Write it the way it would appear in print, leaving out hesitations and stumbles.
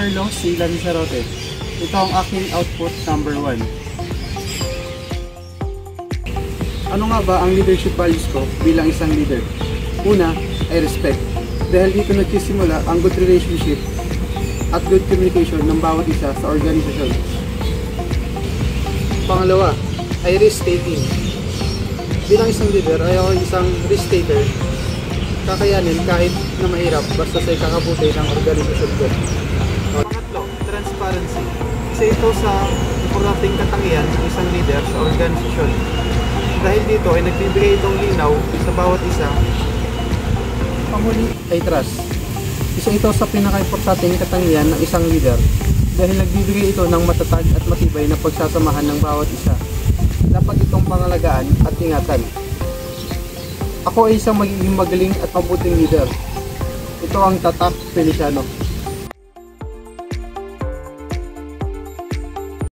Carlo C. Lanzarote. Ito ang aking output number 1. Ano nga ba ang leadership values ko bilang isang leader? Una ay respect. Dahil dito nagsisimula ang good relationship at good communication ng bawat isa sa organisasyon. Pangalawa ay risk taking. Bilang isang leader ay ako isang risk taker. Kakayanin kahit na mahirap basta sa ikakabuti ng organisasyon ko. Pangatlo, transparency. Isa ito sa importanteng katangian ng isang leader sa organisasyon. Dahil dito ay nagbibigay itong linaw sa bawat isa. Panghuli ay trust. Isa ito sa pinaka-importanteng katangian ng isang leader dahil nagbibigay ito ng matatag at matibay na pagsasamahan ng bawat isa. Dapat itong pangalagaan at ingatan. Ako ay isang magiging magaling at mabuting leader. Ito ang Tatak Feliciano.